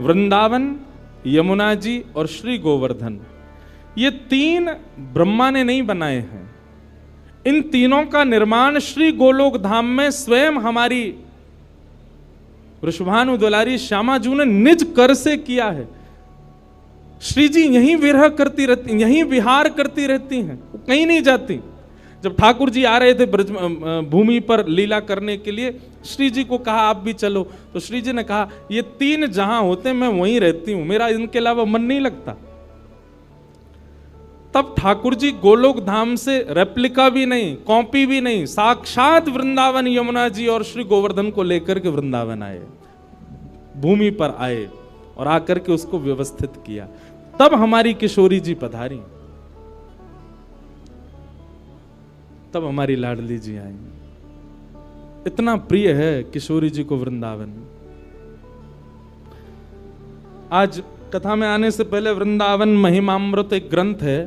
वृंदावन, यमुना जी और श्री गोवर्धन, ये तीन ब्रह्मा ने नहीं बनाए हैं। इन तीनों का निर्माण श्री गोलोक धाम में स्वयं हमारी वृषभानु दुलारी श्यामा जू ने निज कर से किया है। श्री जी यहीं विरह करती रहती, यहीं विहार करती रहती हैं, कहीं नहीं जाती। जब ठाकुर जी आ रहे थे ब्रज भूमि पर लीला करने के लिए, श्री जी को कहा आप भी चलो, तो श्री जी ने कहा ये तीन जहां होते मैं वहीं रहती हूं, मेरा इनके अलावा मन नहीं लगता। तब ठाकुर जी गोलोक धाम से रेप्लिका भी नहीं, कॉपी भी नहीं, साक्षात वृंदावन, यमुना जी और श्री गोवर्धन को लेकर के वृंदावन आए, भूमि पर आए और आकर के उसको व्यवस्थित किया। तब हमारी किशोरी जी पधारी, तब हमारी लाडली जी आई। इतना प्रिय है किशोरी जी को वृंदावन। आज कथा में आने से पहले वृंदावन महिमामृत एक ग्रंथ है,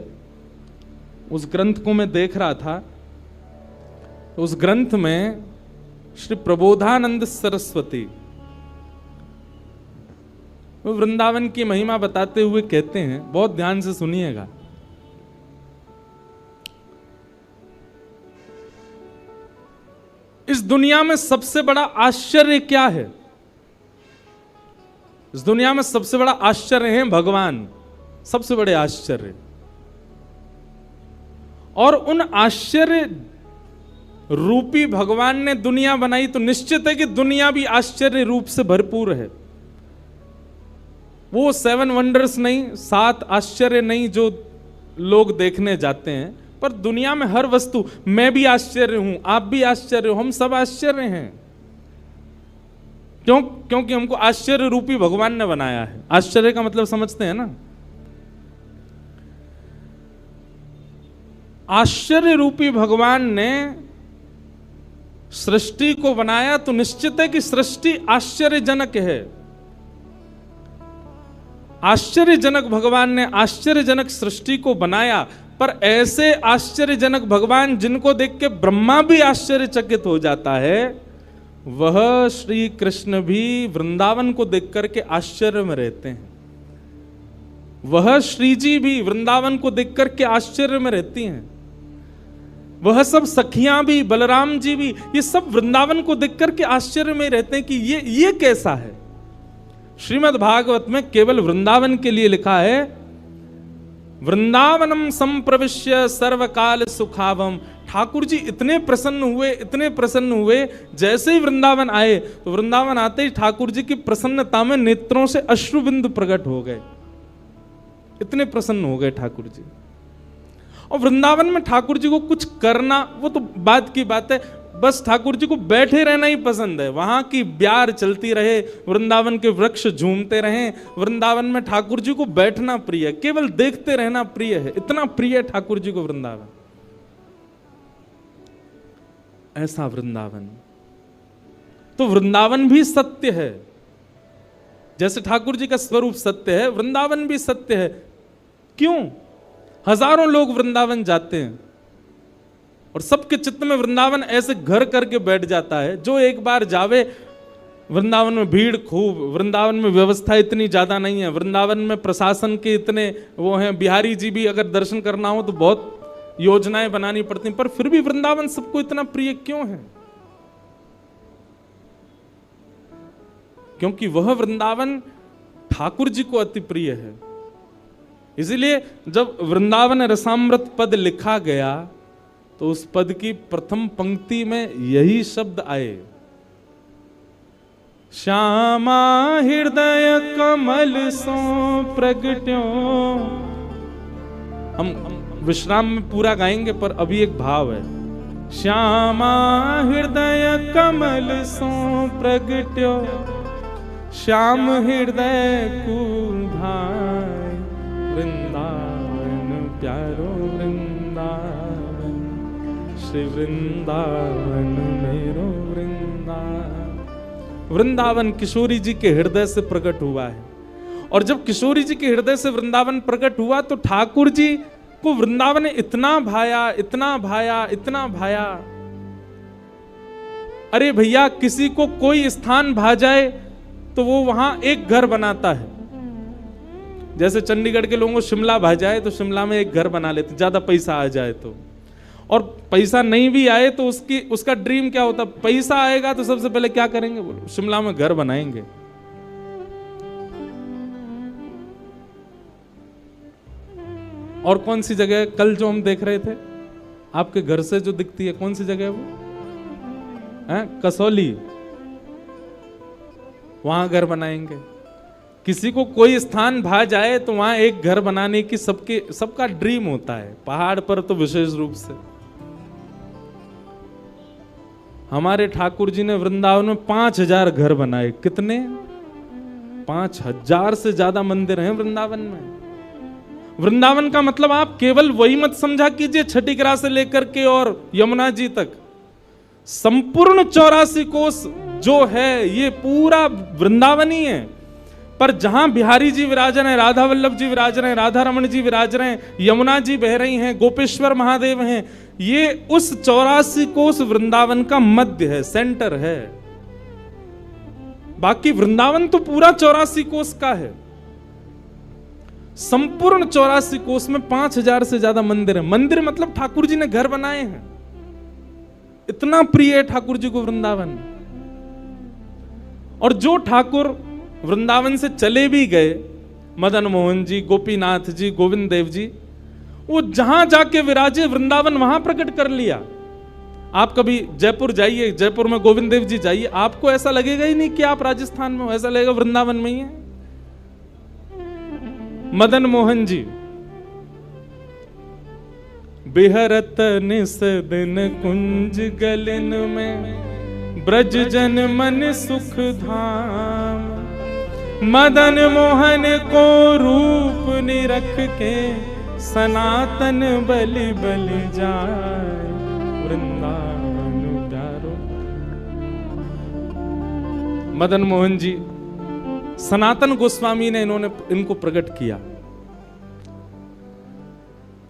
उस ग्रंथ को मैं देख रहा था। उस ग्रंथ में श्री प्रबोधानंद सरस्वती वो वृंदावन की महिमा बताते हुए कहते हैं, बहुत ध्यान से सुनिएगा। इस दुनिया में सबसे बड़ा आश्चर्य क्या है? इस दुनिया में सबसे बड़ा आश्चर्य है भगवान, सबसे बड़े आश्चर्य। और उन आश्चर्य रूपी भगवान ने दुनिया बनाई तो निश्चित है कि दुनिया भी आश्चर्य रूप से भरपूर है। वो 7 वंडर्स नहीं, 7 आश्चर्य नहीं जो लोग देखने जाते हैं, पर दुनिया में हर वस्तु, मैं भी आश्चर्य हूं, आप भी आश्चर्य हो, हम सब आश्चर्य हैं। क्यों? क्योंकि हमको आश्चर्य रूपी भगवान ने बनाया है। आश्चर्य का मतलब समझते हैं ना? आश्चर्य रूपी भगवान ने सृष्टि को बनाया तो निश्चित है कि सृष्टि आश्चर्यजनक है। आश्चर्यजनक भगवान ने आश्चर्यजनक सृष्टि को बनाया, पर ऐसे आश्चर्यजनक भगवान जिनको देख के ब्रह्मा भी आश्चर्यचकित हो जाता है, वह श्री कृष्ण भी वृंदावन को देख करके आश्चर्य में रहते हैं। वह श्री जी भी वृंदावन को देख करके आश्चर्य में रहती हैं। वह सब सखियां भी, बलराम जी भी, ये सब वृंदावन को देख करके आश्चर्य में रहते हैं कि ये कैसा है। श्रीमद् भागवत में केवल वृंदावन के लिए लिखा है, वृंदावनम संप्रविश्य सर्वकाल सुखावम। ठाकुर जी इतने प्रसन्न हुए, जैसे ही वृंदावन आए तो वृंदावन आते ही ठाकुर जी की प्रसन्नता में नेत्रों से अश्रुबिंदु प्रकट हो गए। इतने प्रसन्न हो गए ठाकुर जी। और वृंदावन में ठाकुर जी को कुछ करना, वो तो बात की बात है, बस ठाकुर जी को बैठे रहना ही पसंद है। वहां की ब्यार चलती रहे, वृंदावन के वृक्ष झूमते रहें, वृंदावन में ठाकुर जी को बैठना प्रिय है, केवल देखते रहना प्रिय है। इतना प्रिय है ठाकुर जी को वृंदावन। ऐसा वृंदावन, तो वृंदावन भी सत्य है। जैसे ठाकुर जी का स्वरूप सत्य है, वृंदावन भी सत्य है। क्यों? हजारों लोग वृंदावन जाते हैं और सबके चित्त में वृंदावन ऐसे घर करके बैठ जाता है। जो एक बार जावे, वृंदावन में भीड़ खूब, वृंदावन में व्यवस्था इतनी ज्यादा नहीं है, वृंदावन में प्रशासन के इतने वो हैं, बिहारी जी भी अगर दर्शन करना हो तो बहुत योजनाएं बनानी पड़ती हैं, पर फिर भी वृंदावन सबको इतना प्रिय क्यों है? क्योंकि वह वृंदावन ठाकुर जी को अति प्रिय है। इसीलिए जब वृंदावन रसामृत पद लिखा गया तो उस पद की प्रथम पंक्ति में यही शब्द आए, श्यामा हृदय कमल सो प्रगट्यो। हम विश्राम में पूरा गाएंगे, पर अभी एक भाव है, श्यामा हृदय कमल सो प्रगट्यो, श्याम हृदय को भाई, वृंदावन प्यारो वृंदावन, श्री वृंदावन मेरो वृंदावन। वृंदावन किशोरी जी के हृदय से प्रकट हुआ है। और जब किशोरी जी के हृदय से वृंदावन प्रकट हुआ तो ठाकुर जी को वृंदावन ने इतना भाया, इतना भाया, इतना भाया। अरे भैया, किसी को कोई स्थान भा जाए तो वो वहां एक घर बनाता है। जैसे चंडीगढ़ के लोगों को शिमला भा जाए तो शिमला में एक घर बना लेते, ज्यादा पैसा आ जाए तो। और पैसा नहीं भी आए तो उसका ड्रीम क्या होता, पैसा आएगा तो सबसे पहले क्या करेंगे, बोलो शिमला में घर बनाएंगे। और कौन सी जगह कल जो हम देख रहे थे आपके घर से जो दिखती है, कौन सी जगह है वो है? कसौली, वहां घर बनाएंगे। किसी को कोई स्थान भा जाए तो वहां एक घर बनाने की सबका ड्रीम होता है। पहाड़ पर तो विशेष रूप से। हमारे ठाकुर जी ने वृंदावन में 5000 घर बनाए। कितने? 5000 से ज्यादा मंदिर हैं वृंदावन में। वृंदावन का मतलब आप केवल वही मत समझा कीजिए छठी ग्रास से लेकर के और यमुना जी तक। संपूर्ण 84 कोस जो है ये पूरा वृंदावन ही है। पर जहां बिहारी जी विराज रहे हैं, राधा वल्लभ जी विराज रहे हैं, राधा रमन जी विराज रहे हैं, यमुना जी बह रही हैं, गोपेश्वर महादेव हैं, ये उस 84 कोस वृंदावन का मध्य है, सेंटर है। बाकी वृंदावन तो पूरा 84 कोस का है। संपूर्ण 84 कोस में 5000 से ज्यादा मंदिर है। मंदिर मतलब ठाकुर जी ने घर बनाए हैं। इतना प्रिय है ठाकुर जी को वृंदावन। और जो ठाकुर वृंदावन से चले भी गए, मदन मोहन जी, गोपीनाथ जी, गोविंद देव जी, वो जहां जाके विराजे वृंदावन वहां प्रकट कर लिया। आप कभी जयपुर जाइए, जयपुर में गोविंद देव जी जाइए, आपको ऐसा लगेगा ही नहीं कि आप राजस्थान में हो, ऐसा लगेगा वृंदावन में ही है। मदन मोहन जी बिहरत निस दिन कुंज गलन में, ब्रज जन मन सुख धाम। मदन मोहन को रूप निरख के, सनातन बलि बलि जाए, वृंदावन प्यारो। मदन मोहन जी, सनातन गोस्वामी ने इनको प्रकट किया।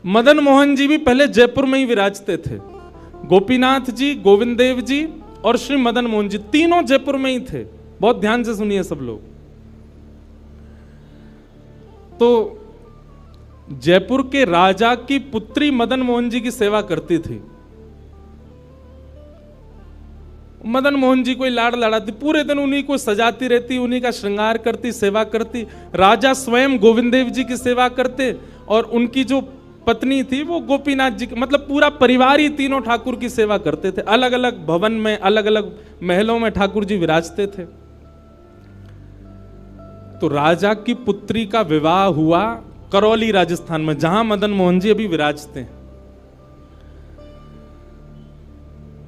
मदन मोहन जी भी पहले जयपुर में ही विराजते थे। गोपीनाथ जी, गोविंद देव जी और श्री मदन मोहन जी तीनों जयपुर में ही थे। बहुत ध्यान से सुनिए सब लोग। तो जयपुर के राजा की पुत्री मदन मोहन जी की सेवा करती थी। मदन मोहन जी को लाड़ लड़ाती, पूरे दिन उन्हीं को सजाती रहती, उन्हीं का श्रृंगार करती, सेवा करती। राजा स्वयं गोविंद देव जी की सेवा करते और उनकी जो पत्नी थी वो गोपीनाथ जी, मतलब पूरा परिवार ही तीनों ठाकुर की सेवा करते थे। अलग अलग भवन में, अलग अलग महलों में ठाकुर जी विराजते थे। तो राजा की पुत्री का विवाह हुआ करौली राजस्थान में, जहां मदन मोहन जी अभी विराजते हैं।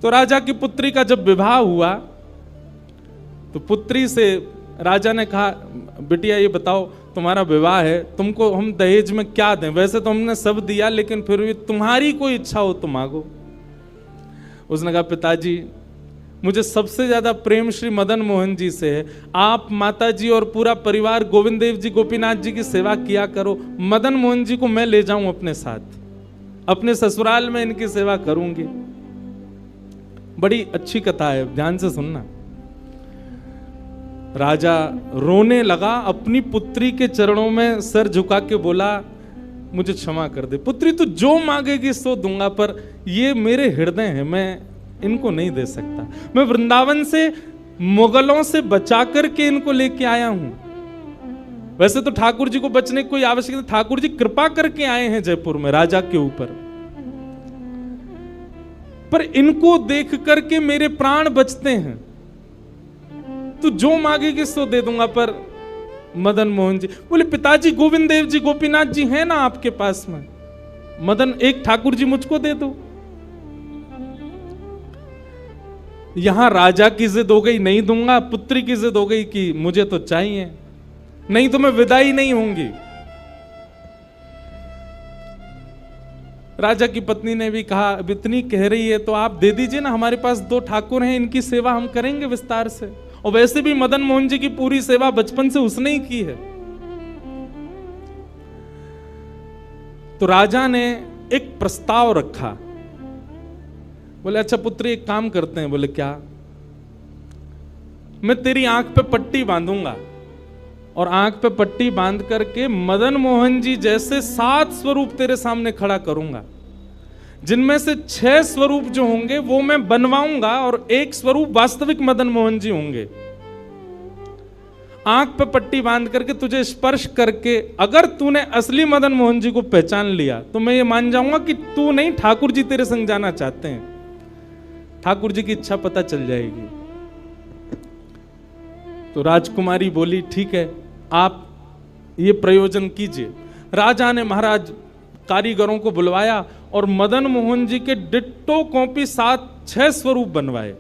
तो राजा की पुत्री का जब विवाह हुआ तो पुत्री से राजा ने कहा, बिटिया ये बताओ तुम्हारा विवाह है, तुमको हम दहेज में क्या दें? वैसे तो हमने सब दिया, लेकिन फिर भी तुम्हारी कोई इच्छा हो तो मांगो। उसने कहा, पिताजी मुझे सबसे ज्यादा प्रेम श्री मदन मोहन जी से है। आप माता जी और पूरा परिवार गोविंद देव जी, गोपीनाथ जी की सेवा किया करो। मदन मोहन जी को मैं ले जाऊं अपने साथ, अपने ससुराल में इनकी सेवा करूंगी। बड़ी अच्छी कथा है, ध्यान से सुनना। राजा रोने लगा, अपनी पुत्री के चरणों में सर झुका के बोला, मुझे क्षमा कर दे पुत्री, तू जो मांगेगी सो दूंगा, पर ये मेरे हृदय हैं, मैं इनको नहीं दे सकता। मैं वृंदावन से मुगलों से बचा करके इनको लेके आया हूं। वैसे तो ठाकुर जी को बचने की कोई आवश्यकता, ठाकुर जी कृपा करके आए हैं जयपुर में राजा के ऊपर, पर इनको देख करके मेरे प्राण बचते हैं। तू जो मांगेगी सो दे दूंगा। पर मदन मोहन जी बोले, पिताजी गोविंद देव जी, गोपीनाथ जी हैं ना आपके पास में, मदन एक ठाकुर जी मुझको दे दो। यहां राजा की जिद हो गई, नहीं दूंगा। पुत्री की जिद हो गई कि मुझे तो चाहिए, नहीं तो मैं विदाई नहीं होंगी। राजा की पत्नी ने भी कहा, अब इतनी कह रही है तो आप दे दीजिए ना, हमारे पास 2 ठाकुर हैं, इनकी सेवा हम करेंगे विस्तार से। और वैसे भी मदन मोहन जी की पूरी सेवा बचपन से उसने ही की है। तो राजा ने एक प्रस्ताव रखा। बोले, अच्छा पुत्री एक काम करते हैं। बोले, क्या? मैं तेरी आंख पे पट्टी बांधूंगा और आंख पे पट्टी बांध करके मदन मोहन जी जैसे 7 स्वरूप तेरे सामने खड़ा करूंगा, जिनमें से 6 स्वरूप जो होंगे वो मैं बनवाऊंगा और 1 स्वरूप वास्तविक मदन मोहन जी होंगे। आंख पे पट्टी बांध करके तुझे स्पर्श करके अगर तूने असली मदन मोहन जी को पहचान लिया तो मैं ये मान जाऊंगा कि तू नहीं, ठाकुर जी तेरे संग जाना चाहते हैं। ठाकुर जी की इच्छा पता चल जाएगी। तो राजकुमारी बोली ठीक है, आप ये प्रयोजन कीजिए। राजा ने महाराज कारीगरों को बुलवाया और मदन मोहन जी के डिट्टो कॉपी 6 स्वरूप बनवाए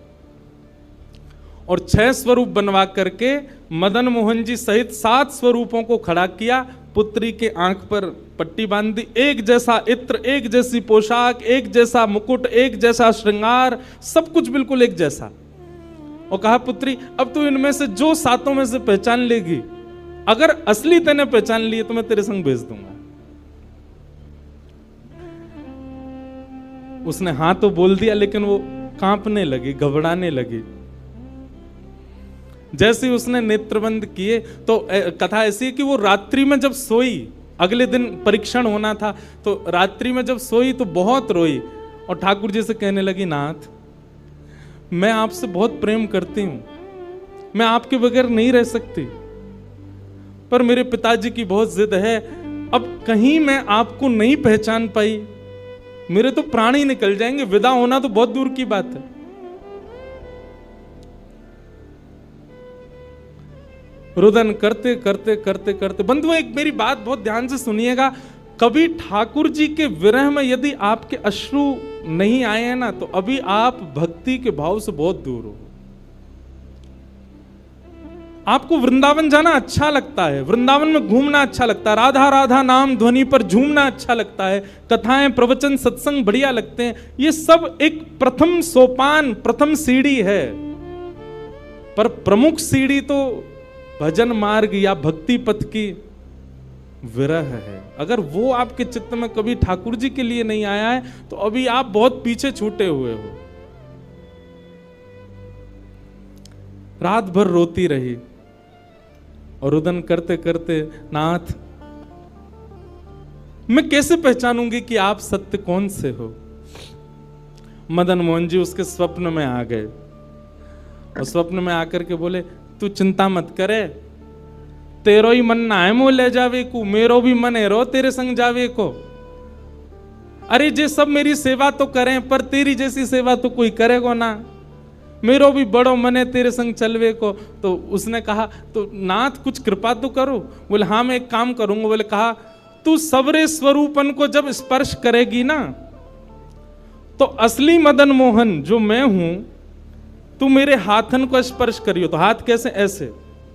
और 6 स्वरूप बनवा करके मदन मोहन जी सहित 7 स्वरूपों को खड़ा किया। पुत्री के आंख पर पट्टी बांध दी, एक जैसा इत्र, एक जैसी पोशाक, एक जैसा मुकुट, एक जैसा श्रृंगार, सब कुछ बिल्कुल एक जैसा। और कहा पुत्री अब तू इनमें से जो 7 में से पहचान लेगी, अगर असली तेने पहचान लिए तो मैं तेरे संग भेज दूंगा। उसने हाँ तो बोल दिया, लेकिन वो कांपने लगी, घबराने लगी। जैसे उसने नेत्रबंद किए तो कथा ऐसी है कि वो रात्रि में जब सोई, अगले दिन परीक्षण होना था, तो रात्रि में जब सोई तो बहुत रोई और ठाकुर जी से कहने लगी, नाथ मैं आपसे बहुत प्रेम करती हूं, मैं आपके बगैर नहीं रह सकती, पर मेरे पिताजी की बहुत जिद है, अब कहीं मैं आपको नहीं पहचान पाई मेरे तो प्राण ही निकल जाएंगे, विदा होना तो बहुत दूर की बात है। रुदन करते करते करते करते बंधुओं एक मेरी बात बहुत ध्यान से सुनिएगा, कभी ठाकुर जी के विरह में यदि आपके अश्रु नहीं आए हैं ना, तो अभी आप भक्ति के भाव से बहुत दूर हो। आपको वृंदावन जाना अच्छा लगता है, वृंदावन में घूमना अच्छा लगता है, राधा राधा नाम ध्वनि पर झूमना अच्छा लगता है, कथाएं प्रवचन सत्संग बढ़िया लगते हैं, ये सब एक प्रथम सोपान, प्रथम सीढ़ी है, पर प्रमुख सीढ़ी तो भजन मार्ग या भक्ति पथ की विरह है। अगर वो आपके चित्त में कभी ठाकुर जी के लिए नहीं आया है तो अभी आप बहुत पीछे छूटे हुए हो। रात भर रोती रही और रुदन करते करते, नाथ मैं कैसे पहचानूंगी कि आप सत्य कौन से हो। मदन मोहन जी उसके स्वप्न में आ गए और स्वप्न में आकर के बोले, तू चिंता मत करे, तेरो ही मन ना है मो ले जावे को, मेरो भी मन है रो तेरे संग जावे को। अरे जे सब मेरी सेवा तो करें, पर तेरी जैसी सेवा तो कोई करेगा ना, मेरो भी बड़ो मन है तेरे संग चलवे को। तो उसने कहा, तो नाथ कुछ कृपा तो करो। बोले हाँ मैं एक काम करूंगा। बोले कहा, तू सबरे स्वरूपन को जब स्पर्श करेगी ना, तो असली मदन मोहन जो मैं हूं, तू मेरे हाथन को स्पर्श करियो। तो हाथ कैसे? ऐसे।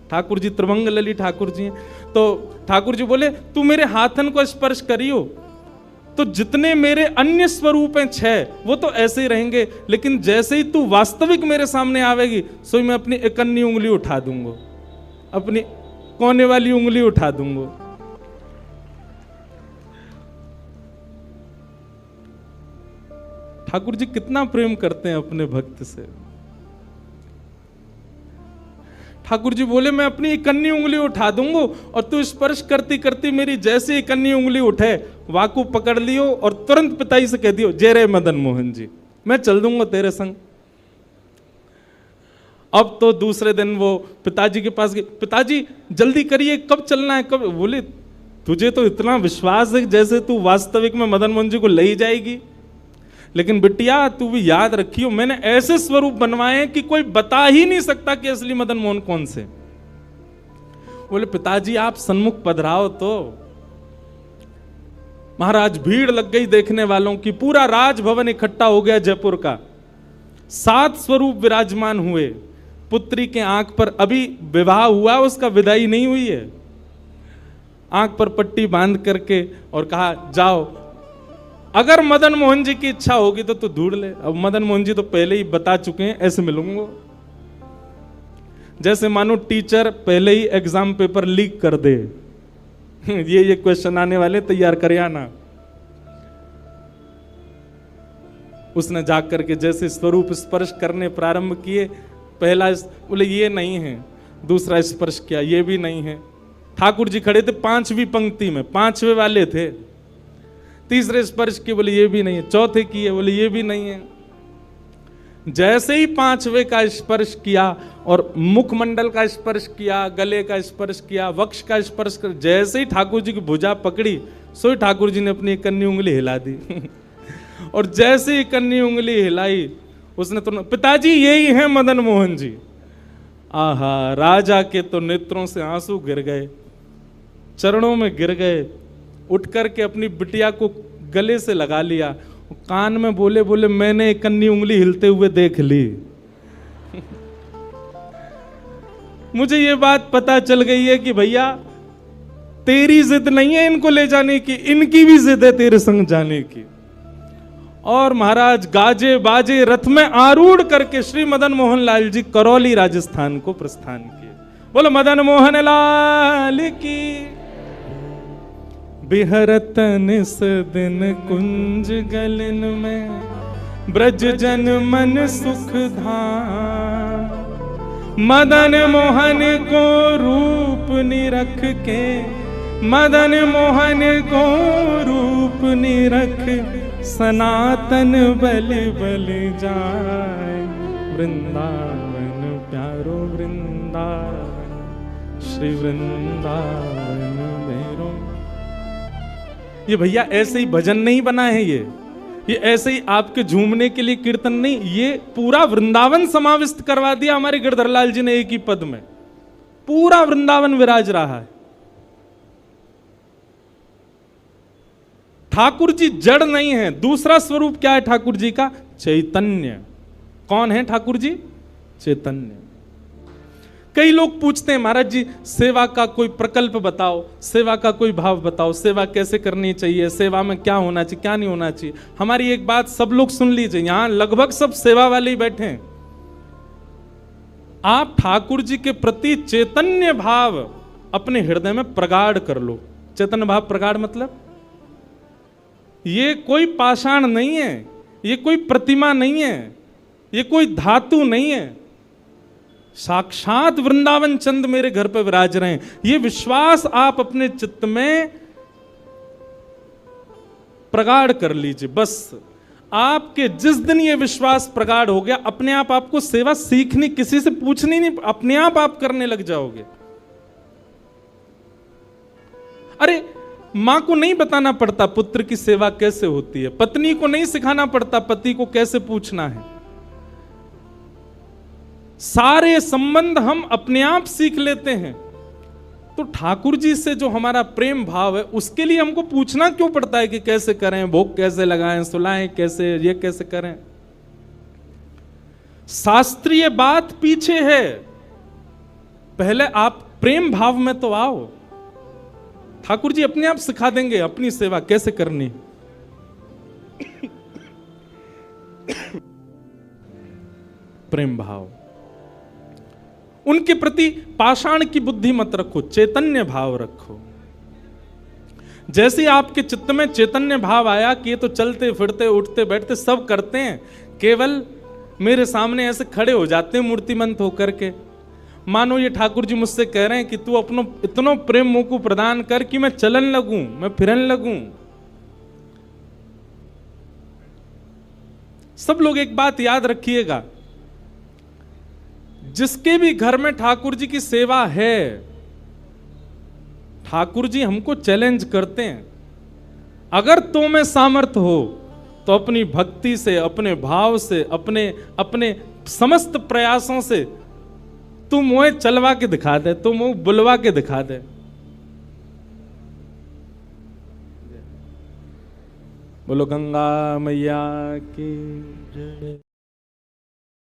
ठाकुर जी त्रिभंग लली ठाकुर जी हैं, तो ठाकुर जी बोले तू मेरे हाथन को स्पर्श करियो, तो जितने मेरे अन्य स्वरूप हैं 6 वो तो ऐसे ही रहेंगे, लेकिन जैसे ही तू वास्तविक मेरे सामने आवेगी, सो मैं अपनी इकन्नी उंगली उठा दूंगा, अपनी कोने वाली उंगली उठा दूंगा। ठाकुर जी कितना प्रेम करते हैं अपने भक्त से। ठाकुर जी बोले मैं अपनी इकन्नी उंगली उठा दूंगा और तू स्पर्श करती करती मेरी जैसे इकन्नी उंगली उठे, वाकू पकड़ लियो और तुरंत पिताजी से कह दियो, जय रे मदन मोहन जी, मैं चल दूंगा तेरे संग। अब तो दूसरे दिन वो पिताजी के पास गए, पिताजी जल्दी करिए, कब चलना है, कब? बोले तुझे तो इतना विश्वास है जैसे तू वास्तविक में मदन मोहन जी को ले ही जाएगी, लेकिन बिटिया तू भी याद रखियो, मैंने ऐसे स्वरूप बनवाए कि कोई बता ही नहीं सकता कि असली मदन मोहन कौन से। बोले पिताजी आप सन्मुख पधराओ। तो महाराज भीड़ लग गई देखने वालों की, पूरा राजभवन इकट्ठा हो गया जयपुर का। 7 स्वरूप विराजमान हुए। पुत्री के आंख पर अभी विवाह हुआ, उसका विदाई नहीं हुई है, आंख पर पट्टी बांध करके और कहा जाओ, अगर मदन मोहन जी की इच्छा होगी तो तू ढूंढ ले। अब मदन मोहन जी तो पहले ही बता चुके हैं, ऐसे मिलूंगा। जैसे मानो टीचर पहले ही एग्जाम पेपर लीक कर दे, ये क्वेश्चन आने वाले, तैयार कर आना। उसने जाकर के जैसे स्वरूप स्पर्श करने प्रारंभ किए, पहला बोले ये नहीं है, दूसरा स्पर्श किया, ये भी नहीं है। ठाकुर जी खड़े थे 5वीं पंक्ति में, 5वें वाले थे। तीसरे स्पर्श किए, बोले ये भी नहीं है। चौथे किए, बोले ये भी नहीं है। जैसे ही 5वें का स्पर्श किया और मुखमंडल का स्पर्श किया, गले का स्पर्श किया, वक्ष का स्पर्श कर, जैसे ही ठाकुर जी की भुजा पकड़ी, सो ही ठाकुर जी ने अपनी कन्नी उंगली हिला दी। और जैसे ही कन्नी उंगली हिलाई, उसने तो, पिताजी यही है मदन मोहन जी। आहा, राजा के तो नेत्रों से आंसू गिर गए, चरणों में गिर गए, उठ करके अपनी बिटिया को गले से लगा लिया, कान में बोले बोले मैंने कन्नी उंगली हिलते हुए देख ली। मुझे ये बात पता चल गई है कि भैया तेरी जिद नहीं है इनको ले जाने की, इनकी भी जिद है तेरे संग जाने की। और महाराज गाजे बाजे रथ में आरूढ़ करके श्री मदन मोहन लाल जी करौली राजस्थान को प्रस्थान किए। बोलो मदन मोहन लाल की। बिहरत निस दिन कुंज गलन में, ब्रज जन मन सुख धाम। मदन मोहन को रूप निरख के, मदन मोहन को रूप निरख, सनातन बल बल जाए। वृंदावन प्यारो वृंदावन, श्री वृंदावन मेरो। ये भैया ऐसे ही भजन नहीं बना है, ये ऐसे ही आपके झूमने के लिए कीर्तन नहीं, ये पूरा वृंदावन समाविष्ट करवा दिया हमारे गिरधरलाल जी ने एक ही पद में। पूरा वृंदावन विराज रहा है। ठाकुर जी जड़ नहीं है। दूसरा स्वरूप क्या है ठाकुर जी का? चैतन्य। कौन है ठाकुर जी? चैतन्य। कई लोग पूछते हैं महाराज जी सेवा का कोई प्रकल्प बताओ, सेवा का कोई भाव बताओ, सेवा कैसे करनी चाहिए, सेवा में क्या होना चाहिए, क्या नहीं होना चाहिए। हमारी एक बात सब लोग सुन लीजिए, यहां लगभग सब सेवा वाले ही बैठे हैं। आप ठाकुर जी के प्रति चैतन्य भाव अपने हृदय में प्रगाढ़ कर लो। चैतन्य भाव प्रगाढ़ मतलब ये कोई पाषाण नहीं है, ये कोई प्रतिमा नहीं है, ये कोई धातु नहीं है, साक्षात वृंदावन चंद मेरे घर पर विराज रहे हैं। ये विश्वास आप अपने चित्त में प्रगाढ़ कर लीजिए। बस आपके जिस दिन ये विश्वास प्रगाढ़ हो गया, अपने आप आपको सेवा सीखनी, किसी से पूछनी नहीं, अपने आप करने लग जाओगे। अरे मां को नहीं बताना पड़ता पुत्र की सेवा कैसे होती है, पत्नी को नहीं सिखाना पड़ता पति को कैसे पूछना है। सारे संबंध हम अपने आप सीख लेते हैं। तो ठाकुर जी से जो हमारा प्रेम भाव है, उसके लिए हमको पूछना क्यों पड़ता है कि कैसे करें, भोग कैसे लगाएं, सुलाएं कैसे, ये कैसे करें। शास्त्रीय बात पीछे है, पहले आप प्रेम भाव में तो आओ। ठाकुर जी अपने आप सिखा देंगे अपनी सेवा कैसे करनी। प्रेम भाव, उनके प्रति पाषाण की बुद्धि मत रखो, चैतन्य भाव रखो। जैसे आपके चित्त में चैतन्य भाव आया कि ये तो चलते फिरते उठते बैठते सब करते हैं, केवल मेरे सामने ऐसे खड़े हो जाते हैं मूर्तिमंत होकर के। मानो ये ठाकुर जी मुझसे कह रहे हैं कि तू अपनो इतना प्रेम मोह को प्रदान कर कि मैं चलन लगूं, मैं फिरन लगूं। सब लोग एक बात याद रखिएगा, जिसके भी घर में ठाकुर जी की सेवा है, ठाकुर जी हमको चैलेंज करते हैं, अगर तो में सामर्थ्य हो तो अपनी भक्ति से, अपने भाव से, अपने समस्त प्रयासों से तू मुझे चलवा के दिखा दे, तू मुझे बुलवा के दिखा दे। बोलो गंगा मैया की जय।